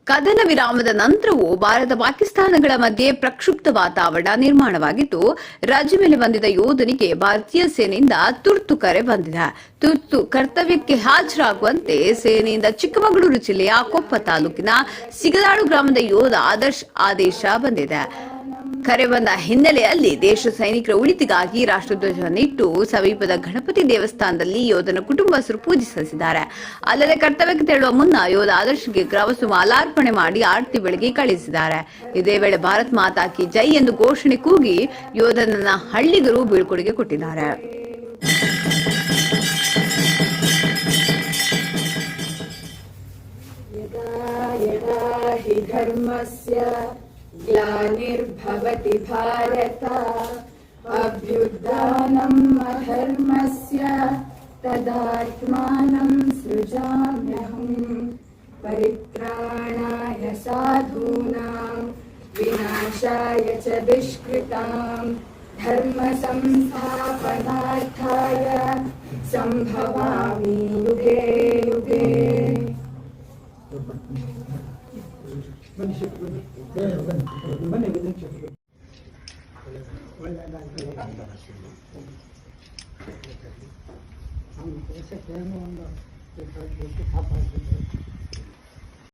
ಕದನ ವಿರಾಮದ ನಂತರವೂ ಭಾರತ ಪಾಕಿಸ್ತಾನಗಳ ಮಧ್ಯೆ ಪ್ರಕ್ಷುಬ್ಧ ವಾತಾವರಣ ನಿರ್ಮಾಣವಾಗಿದ್ದು, ರಾಜ್ಯ ಮೇಲೆ ಬಂದಿದ್ದ ಯೋಧನಿಗೆ ಭಾರತೀಯ ಸೇನೆಯಿಂದ ತುರ್ತು ಕರೆ ಬಂದಿದೆ. ತುರ್ತು ಕರ್ತವ್ಯಕ್ಕೆ ಹಾಜರಾಗುವಂತೆ ಸೇನೆಯಿಂದ ಚಿಕ್ಕಮಗಳೂರು ಜಿಲ್ಲೆಯ ಕೊಪ್ಪ ತಾಲೂಕಿನ ಸಿಗದಾಳು ಗ್ರಾಮದ ಯೋಧ ಆದರ್ಶ್ ಆದೇಶ ಬಂದಿದೆ. ಕರೆ ಬಂದ ಹಿನ್ನೆಲೆಯಲ್ಲಿ ದೇಶ ಸೈನಿಕರ ಉಳಿತಿಗಾಗಿ ರಾಷ್ಟ್ರಧ್ವಜವನ್ನಿಟ್ಟು ಸಮೀಪದ ಗಣಪತಿ ದೇವಸ್ಥಾನದಲ್ಲಿ ಯೋಧನ ಕುಟುಂಬಸ್ಥರು ಪೂಜೆ ಸಲ್ಲಿಸಿದ್ದಾರೆ. ಅಲ್ಲದೆ ಕರ್ತವ್ಯಕ್ಕೆ ತೆರಳುವ ಮುನ್ನ ಯೋಧ ಆದರ್ಶ್ಗೆ ಗ್ರಾಮಸು ಮಾಲಾರ್ಪಣೆ ಮಾಡಿ ಆರತಿ ಬೆಳಗ್ಗೆ ಕಳಿಸಿದ್ದಾರೆ. ಇದೇ ವೇಳೆ ಭಾರತ್ ಮಾತಾ ಕಿ ಜೈ ಎಂದು ಘೋಷಣೆ ಕೂಗಿ ಯೋಧನನ್ನ ಹಳ್ಳಿಗರು ಬೀಳ್ಕೊಡುಗೆ ಕೊಟ್ಟಿದ್ದಾರೆ. ग्लानिर्भवति भारत अभ्युत्थानम् अधर्मस्य तदात्मानं सृजाम्यहम् परित्राणाय साधूनां विनाशाय च दुष्कृतां धर्म संस्थापनार्थाय संभवामि युगे युगे.